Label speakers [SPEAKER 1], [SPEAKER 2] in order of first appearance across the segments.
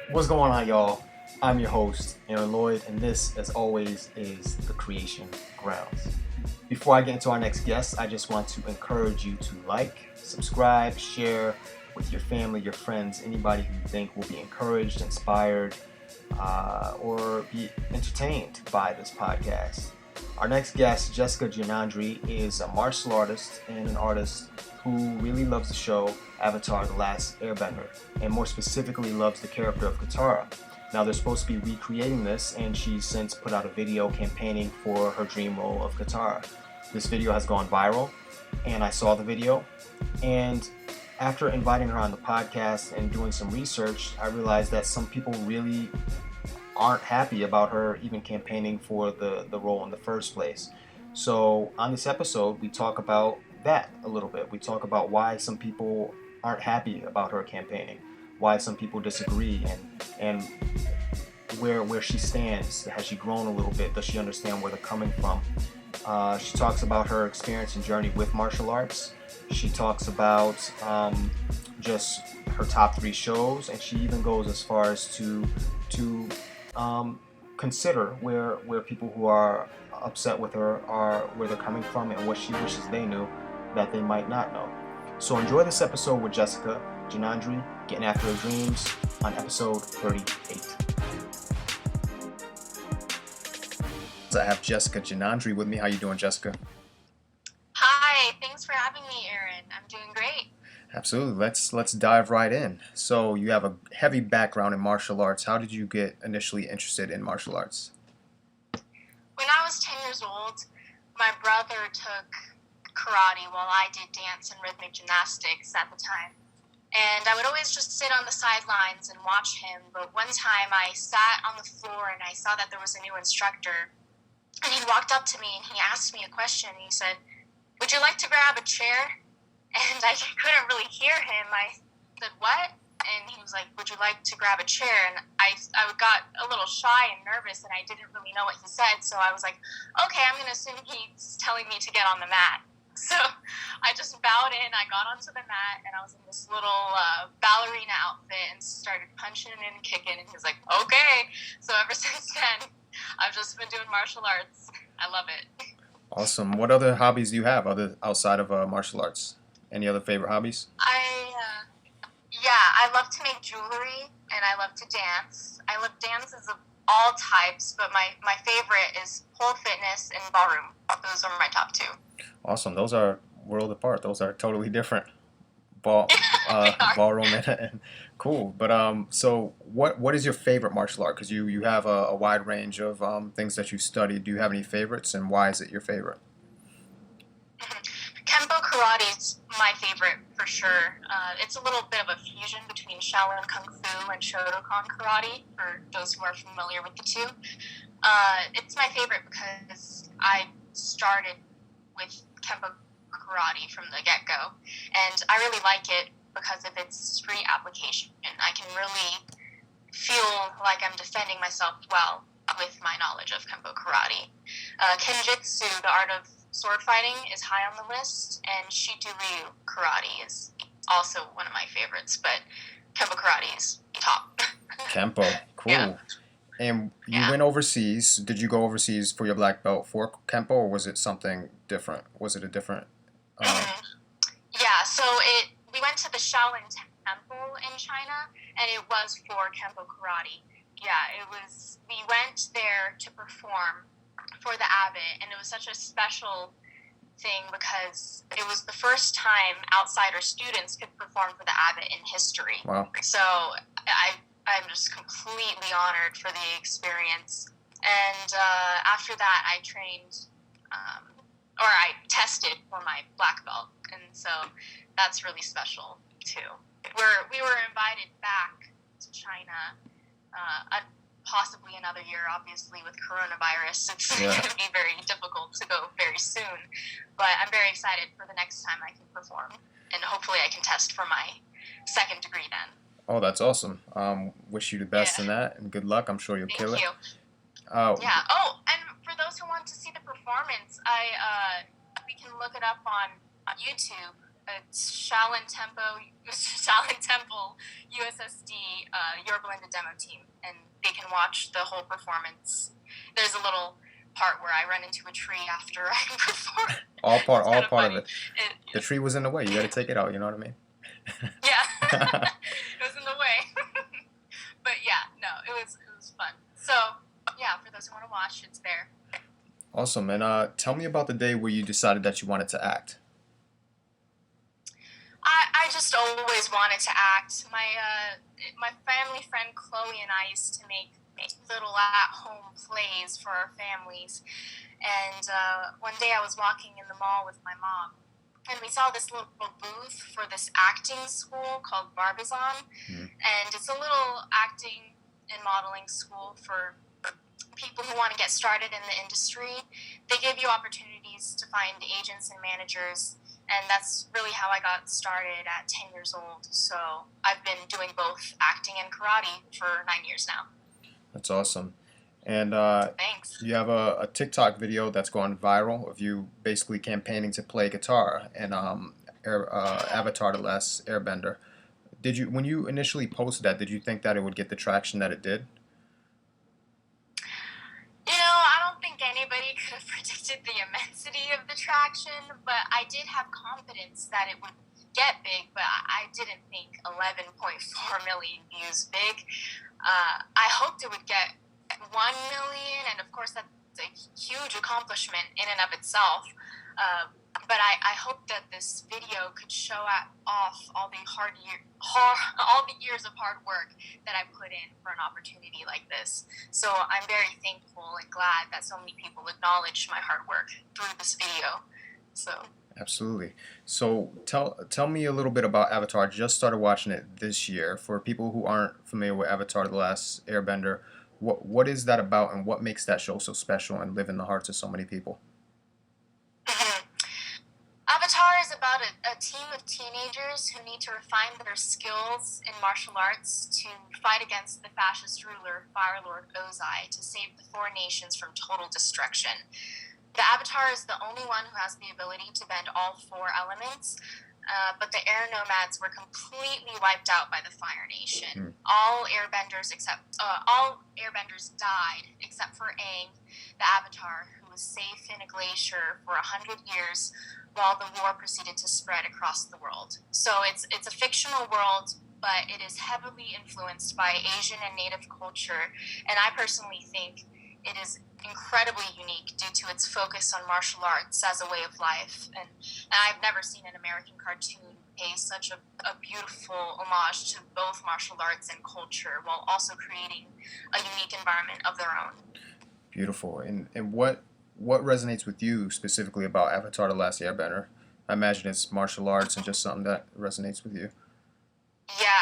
[SPEAKER 1] What's going on, y'all? I'm your host, Aaron Lloyd, and this, as always, is The Creation Grounds. Before I get into our next guest, I just want to encourage you to like, subscribe, share with your family, your friends, anybody who you think will be encouraged, inspired, or be entertained by this podcast. Our next guest, Jessica Genadry, is a martial artist and an artist who really loves the show Avatar: The Last Airbender, and more specifically loves the character of Katara. Now they're supposed to be recreating this, and she's since put out a video campaigning for her dream role of Katara. This video has gone viral, and I saw the video, and after inviting her on the podcast and doing some research, I realized that some people really aren't happy about her even campaigning for the role in the first place. So on this episode, we talk about that a little bit. We talk about why some people aren't happy about her campaigning, why some people disagree, and where she stands. Has she grown a little bit? Does she understand where they're coming from? She talks about her experience and journey with martial arts. She talks about just her top 3 shows, and she even goes as far as to consider where people who are upset with her are, where they're coming from, and what she wishes they knew that they might not know. So enjoy this episode with Jessica Genadry, getting after her dreams, on episode 38. So I have Jessica Genadry with me. How you doing, Jessica?
[SPEAKER 2] Hi, thanks for having me, Aaron. I'm doing great.
[SPEAKER 1] Absolutely. Let's dive right in. So you have a heavy background in martial arts. How did you get initially interested in martial arts?
[SPEAKER 2] When I was 10 years old, my brother took karate while I did dance and rhythmic gymnastics at the time. And I would always just sit on the sidelines and watch him. But one time I sat on the floor and I saw that there was a new instructor. And he walked up to me and he asked me a question. He said, "Would you like to grab a chair?" And I couldn't really hear him. I said, "What?" And he was like, "Would you like to grab a chair?" And I got a little shy and nervous, and I didn't really know what he said. So I was like, okay, I'm going to assume he's telling me to get on the mat. So I just bowed in, I got onto the mat, and I was in this little ballerina outfit and started punching and kicking. And he was like, okay. So ever since then, I've just been doing martial arts. I love it.
[SPEAKER 1] Awesome. What other hobbies do you have outside of martial arts? Any other favorite hobbies?
[SPEAKER 2] I love to make jewelry, and I love to dance. I love dances of all types, but my favorite is pole fitness and ballroom. Those are my top 2.
[SPEAKER 1] Awesome. Those are world apart. Those are totally different.
[SPEAKER 2] They are.
[SPEAKER 1] Ballroom and cool. But so what is your favorite martial art? Because you have a wide range of things that you studied. Do you have any favorites, and why is it your favorite?
[SPEAKER 2] Kempo karate is my favorite for sure. It's a little bit of a fusion between Shaolin Kung Fu and Shotokan karate, for those who are familiar with the two. It's my favorite because I started with Kempo karate from the get-go, and I really like it because of its street application. I can really feel like I'm defending myself well with my knowledge of Kempo karate. Kenjutsu, the art of sword fighting, is high on the list, and Shitoryu karate is also one of my favorites, but Kempo karate is top.
[SPEAKER 1] Kempo. Cool.
[SPEAKER 2] Yeah.
[SPEAKER 1] And you went overseas. Did you go overseas for your black belt for Kempo, or was it something different? Was it a different...
[SPEAKER 2] Yeah, so we went to the Shaolin Temple in China, and it was for Kempo karate. Yeah, we went there to perform for the abbot, and it was such a special thing because it was the first time outsider students could perform for the abbot in history.
[SPEAKER 1] Wow.
[SPEAKER 2] So I'm just completely honored for the experience. And after that, I trained, or I tested for my black belt, and so that's really special too. We were invited back to China, possibly another year. Obviously, with coronavirus, it's going to be very difficult to go very soon. But I'm very excited for the next time I can perform, and hopefully I can test for my second degree then.
[SPEAKER 1] Oh, that's awesome. Wish you the best in that, and good luck. I'm sure you'll kill it.
[SPEAKER 2] Thank you. Yeah. Oh, and for those who want to see the performance, we can look it up on YouTube. It's Shaolin Temple USSD Yorba demo team, and they can watch the whole performance. There's a little part where I run into a tree after I perform.
[SPEAKER 1] All part,
[SPEAKER 2] It's
[SPEAKER 1] all
[SPEAKER 2] kind of
[SPEAKER 1] part of
[SPEAKER 2] funny.
[SPEAKER 1] it. The tree was in the way. You got to take it out. You know what I mean?
[SPEAKER 2] Yeah, it was in the way. But yeah, no, it was fun. So yeah, for those who want to watch, it's there.
[SPEAKER 1] Awesome. And tell me about the day where you decided that you wanted to act.
[SPEAKER 2] I just always wanted to act. My family friend Chloe and I used to make little at-home plays for our families. And one day I was walking in the mall with my mom, and we saw this little booth for this acting school called Barbizon. And it's a little acting and modeling school for people who want to get started in the industry. They give you opportunities to find agents and managers, and that's really how I got started at 10 years old. So I've been doing both acting and karate for 9 years now.
[SPEAKER 1] That's awesome. And
[SPEAKER 2] Thanks.
[SPEAKER 1] you have a TikTok video that's gone viral of you basically campaigning to play Katara in Avatar: The Last Airbender. When you initially posted that, did you think that it would get the traction that it did?
[SPEAKER 2] I don't think anybody could have predicted the immensity of the traction, but I did have confidence that it would get big, but I didn't think 11.4 million views big. I hoped it would get 1 million, and of course that's a huge accomplishment in and of itself. But I hope that this video could show off all the years of hard work that I put in for an opportunity like this. So I'm very thankful and glad that so many people acknowledged my hard work through this video. So.
[SPEAKER 1] Absolutely. So tell me a little bit about Avatar. I just started watching it this year. For people who aren't familiar with Avatar: The Last Airbender, what is that about, and what makes that show so special and live in the hearts of so many people?
[SPEAKER 2] Avatar is about a team of teenagers who need to refine their skills in martial arts to fight against the fascist ruler, Fire Lord Ozai, to save the four nations from total destruction. The Avatar is the only one who has the ability to bend all four elements, but the air nomads were completely wiped out by the Fire Nation. All airbenders died except for Aang, the Avatar, who was safe in a glacier for 100 years while the war proceeded to spread across the world. So it's a fictional world, but it is heavily influenced by Asian and Native culture, and I personally think it is incredibly unique due to its focus on martial arts as a way of life. And I've never seen an American cartoon pay such a beautiful homage to both martial arts and culture while also creating a unique environment of their own.
[SPEAKER 1] Beautiful. And what resonates with you specifically about Avatar: The Last Airbender? I imagine it's martial arts and just something that resonates with you.
[SPEAKER 2] Yeah.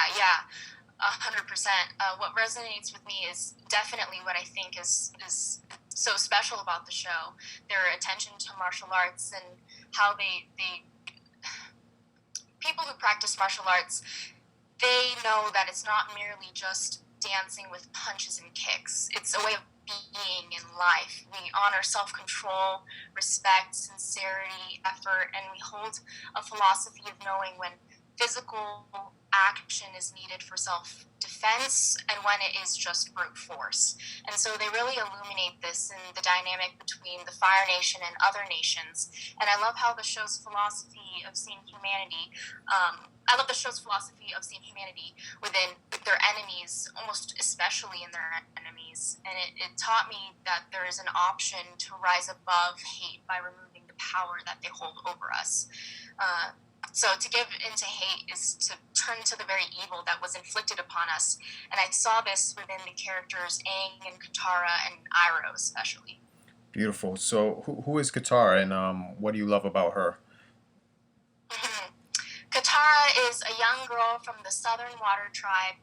[SPEAKER 2] 100%. What resonates with me is definitely what I think is so special about the show. Their attention to martial arts and how they people who practice martial arts, they know that it's not merely just dancing with punches and kicks. It's a way of being in life. We honor self-control, respect, sincerity, effort, and we hold a philosophy of knowing when physical action is needed for self-defense and when it is just brute force. And so they really illuminate this in the dynamic between the Fire Nation and other nations. And I love how the show's philosophy of seeing humanity within their enemies, almost especially in their enemies. And it taught me that there is an option to rise above hate by removing the power that they hold over us. So to give into hate is to turn to the very evil that was inflicted upon us. And I saw this within the characters Aang and Katara and Iroh especially.
[SPEAKER 1] Beautiful. So who is Katara, and what do you love about her?
[SPEAKER 2] Katara is a young girl from the Southern Water Tribe,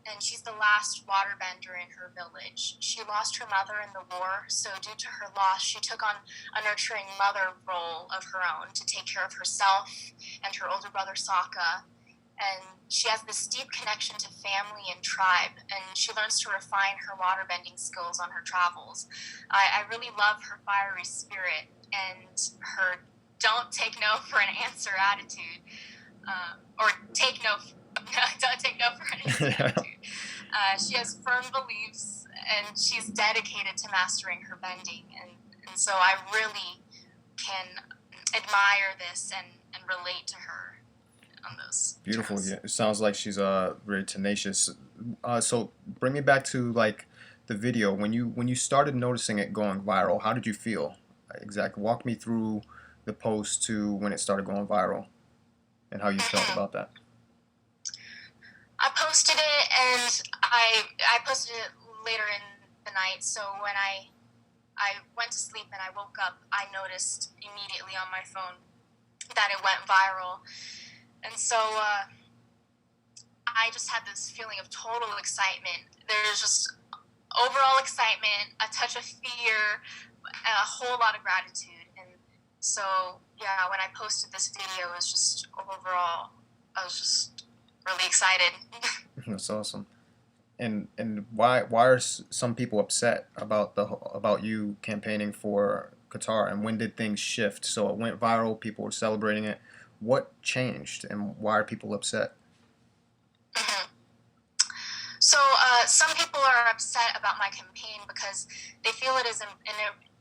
[SPEAKER 2] and she's the last waterbender in her village. She lost her mother in the war, so due to her loss, she took on a nurturing mother role of her own to take care of herself and her older brother Sokka. And she has this deep connection to family and tribe, and she learns to refine her waterbending skills on her travels. I really love her fiery spirit and her don't take no for an answer attitude, or take no, don't take no for an answer attitude. She has firm beliefs, and she's dedicated to mastering her bending, and so I really can admire this and relate to her on those
[SPEAKER 1] Beautiful.
[SPEAKER 2] terms.
[SPEAKER 1] Yeah, it sounds like she's very tenacious. So bring me back to like the video when you started noticing it going viral. How did you feel? Exactly. Walk me through the post to when it started going viral and how you felt about that.
[SPEAKER 2] I posted it, and I posted it later in the night. So when I went to sleep and I woke up, I noticed immediately on my phone that it went viral. And so I just had this feeling of total excitement. There's just overall excitement, a touch of fear, a whole lot of gratitude. And so, yeah, when I posted this video, it was just overall, I was just really excited.
[SPEAKER 1] That's awesome. And why are some people upset about you campaigning for Katara, and when did things shift? So it went viral, people were celebrating it. What changed, and why are people upset?
[SPEAKER 2] Mhm. So some people are upset about my campaign because they feel it is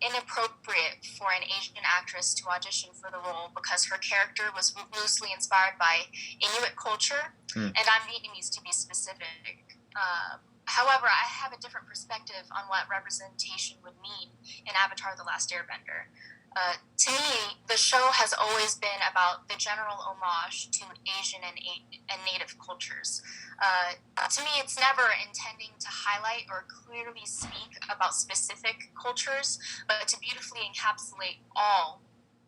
[SPEAKER 2] inappropriate for an Asian actress to audition for the role because her character was loosely inspired by Inuit culture, and I'm Vietnamese to be specific. However, I have a different perspective on what representation would mean in Avatar: The Last Airbender. To me, the show has always been about the general homage to Asian and Native cultures. To me, it's never intending to highlight or clearly speak about specific cultures, but to beautifully encapsulate all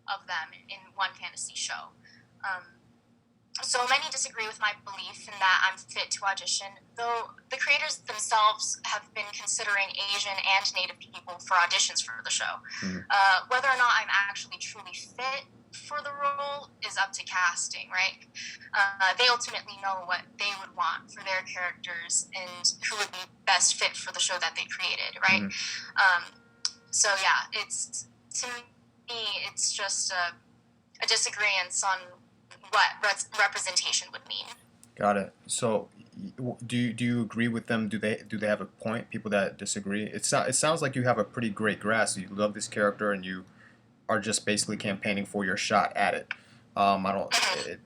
[SPEAKER 2] of them in one fantasy show. So many disagree with my belief in that I'm fit to audition, though the creators themselves have been considering Asian and Native people for auditions for the show. Whether or not I'm actually truly fit for the role is up to casting, right? They ultimately know what they would want for their characters and who would be best fit for the show that they created, right? So yeah, to me, it's just a disagreement on what representation would mean.
[SPEAKER 1] Got it. So, do you agree with them? Do they have a point? People that disagree. It sounds like you have a pretty great grasp. You love this character, and you are just basically campaigning for your shot at it. I don't.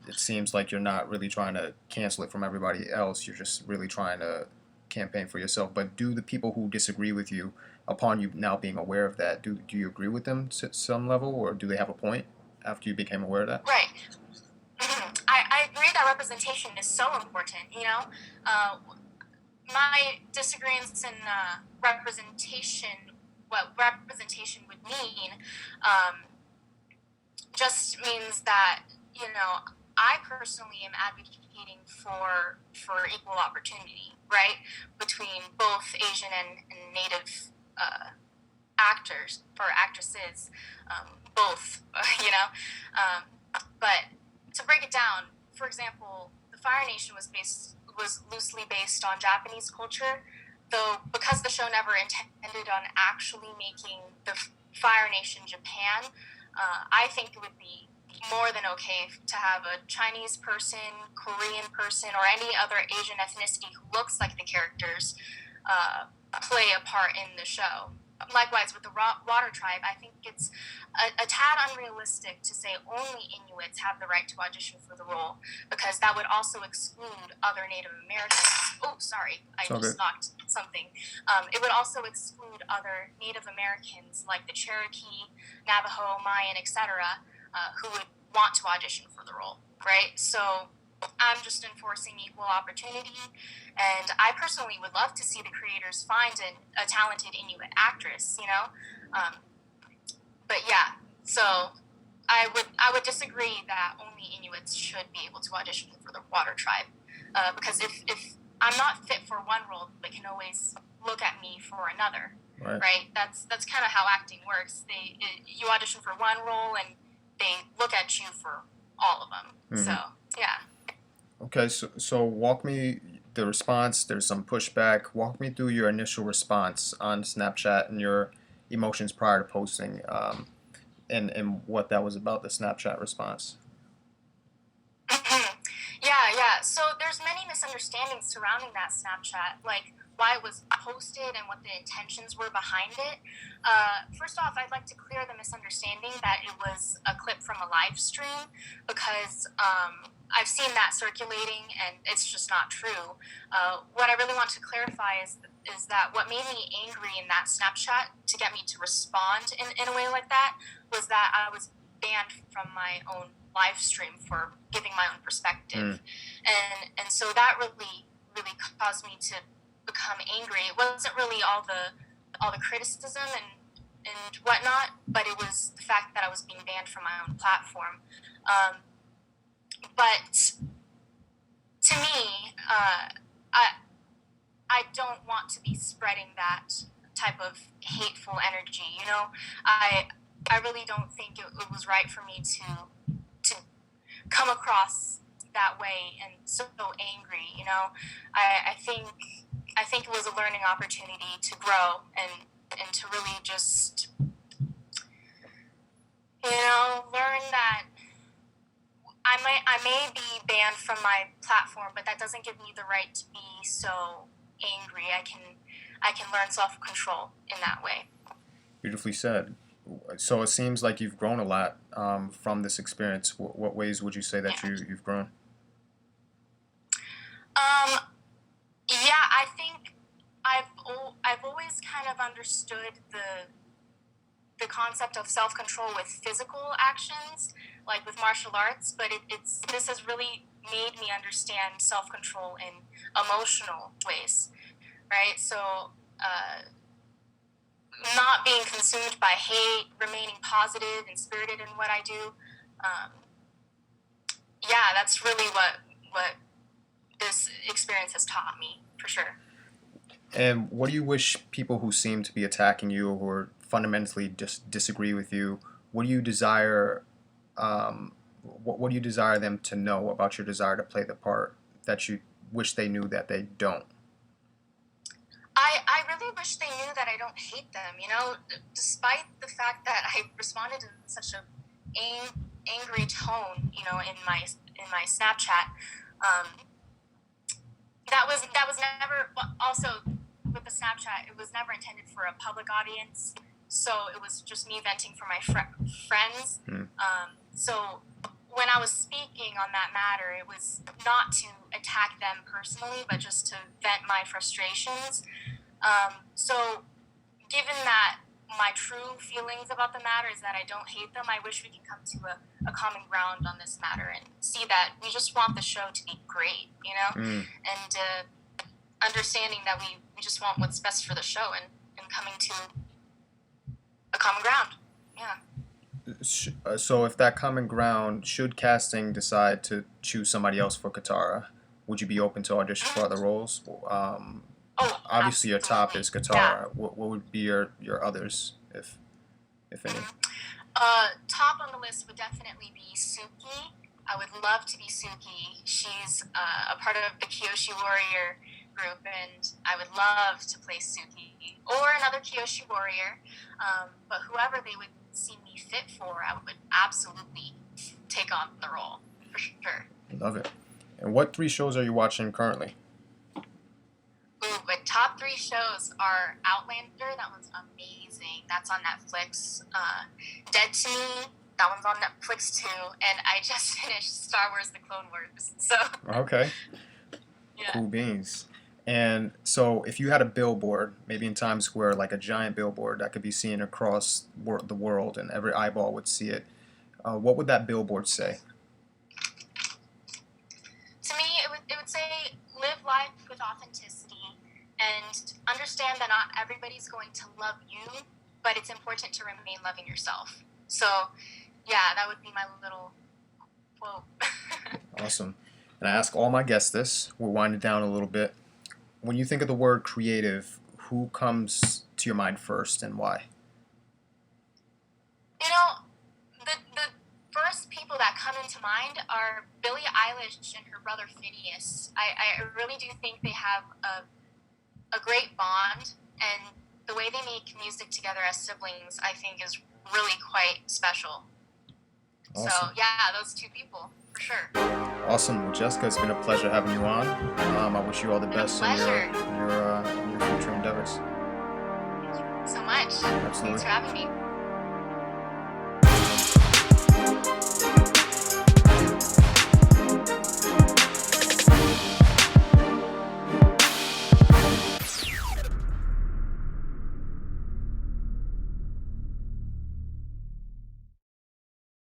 [SPEAKER 1] It seems like you're not really trying to cancel it from everybody else. You're just really trying to campaign for yourself. But do the people who disagree with you, upon you now being aware of that, do you agree with them to some level, or do they have a point after you became aware of that?
[SPEAKER 2] Right. I agree that representation is so important, you know? My disagreements in representation, what representation would mean, just means that, you know, I personally am advocating for equal opportunity, right? Between both Asian and Native actors or actresses, both, you know? But to break it down, for example, the Fire Nation was loosely based on Japanese culture, though because the show never intended on actually making the Fire Nation Japan, I think it would be more than okay to have a Chinese person, Korean person, or any other Asian ethnicity who looks like the characters play a part in the show. Likewise, with the Water Tribe, I think it's a tad unrealistic to say only Inuits have the right to audition for the role, because that would also exclude other Native Americans. Oh, sorry, I just knocked something. It would also exclude other Native Americans like the Cherokee, Navajo, Mayan, etc., who would want to audition for the role, right? So I'm just enforcing equal opportunity, and I personally would love to see the creators find a talented Inuit actress, you know? But yeah, so I would disagree that only Inuits should be able to audition for the Water Tribe, because if I'm not fit for one role, they can always look at me for another, right? That's kind of how acting works. You audition for one role, and they look at you for all of them. So yeah.
[SPEAKER 1] Okay, so walk me the response. There's some pushback. Walk me through your initial response on Snapchat and your emotions prior to posting. and what that was about, the Snapchat response.
[SPEAKER 2] Yeah. So there's many misunderstandings surrounding that Snapchat, like why it was posted and what the intentions were behind it. First off, I'd like to clear the misunderstanding that it was a clip from a live stream, because I've seen that circulating and it's just not true. What I really want to clarify is that what made me angry in that Snapchat to get me to respond in a way like that was that I was banned from my own live stream for giving my own perspective. And so that really caused me to become angry. It wasn't really all the criticism and whatnot, but it was the fact that I was being banned from my own platform. But to me, I don't want to be spreading that type of hateful energy. I really don't think it was right for me to come across that way and so angry. I think it was a learning opportunity to grow and to really just learn that I may be banned from my platform, but that doesn't give me the right to be so angry. I can learn self-control in that way.
[SPEAKER 1] Beautifully said. So it seems like you've grown a lot from this experience. What ways would you say that you've grown?
[SPEAKER 2] Yeah, I think I've always kind of understood the concept of self-control with physical actions, like with martial arts, but this has really made me understand self-control in emotional ways, right? So not being consumed by hate, remaining positive and spirited in what I do. That's really what this experience has taught me, for sure.
[SPEAKER 1] And what do you wish people who seem to be attacking you or fundamentally disagree with you, what do you desire what do you desire them to know about your desire to play the part that you wish they knew that they don't?
[SPEAKER 2] I really wish they knew that I don't hate them, despite the fact that I responded in such a angry tone, in my Snapchat. That was never, also with the Snapchat, it was never intended for a public audience, so it was just me venting for my friends. So when I was speaking on that matter, it was not to attack them personally, but just to vent my frustrations. So given that my true feelings about the matter is that I don't hate them, I wish we can come to a common ground on this matter and see that we just want the show to be great, and understanding that we just want what's best for the show and coming to a common ground. Yeah.
[SPEAKER 1] So if that common ground, should casting decide to choose somebody else for Katara, would you be open to audition for other roles? Obviously,
[SPEAKER 2] absolutely.
[SPEAKER 1] your top is Katara.
[SPEAKER 2] Yeah.
[SPEAKER 1] What would be your others, if any?
[SPEAKER 2] Top on the list would definitely be Suki. I would love to be Suki. She's a part of the Kyoshi Warrior group, and I would love to play Suki or another Kyoshi Warrior. But whoever they would see me fit for, I would absolutely take on the role, for sure.
[SPEAKER 1] Love it. And what 3 shows are you watching currently?
[SPEAKER 2] But top 3 shows are Outlander. That one's amazing. That's on Netflix. Dead to Me. That one's on Netflix too. And I just finished Star Wars: The Clone Wars. So.
[SPEAKER 1] Okay.
[SPEAKER 2] Yeah.
[SPEAKER 1] Cool beans. And so, if you had a billboard, maybe in Times Square, like a giant billboard that could be seen across the world, and every eyeball would see it, what would that billboard say?
[SPEAKER 2] To me, it would say, live life with authenticity and understand that not everybody's going to love you, but it's important to remain loving yourself. So, yeah, that would be my little quote.
[SPEAKER 1] Awesome. And I ask all my guests this. We'll wind it down a little bit. When you think of the word creative, who comes to your mind first and why?
[SPEAKER 2] The first people that come into mind are Billie Eilish and her brother Phineas. I really do think they have a great bond, and the way they make music together as siblings, I think, is really quite special.
[SPEAKER 1] Awesome.
[SPEAKER 2] So yeah, those two people for sure.
[SPEAKER 1] Awesome. Well, Jessica, it's been a pleasure having you on. I wish you all the best in your future endeavors.
[SPEAKER 2] Thank you so much.
[SPEAKER 1] Absolutely.
[SPEAKER 2] Thanks for having me.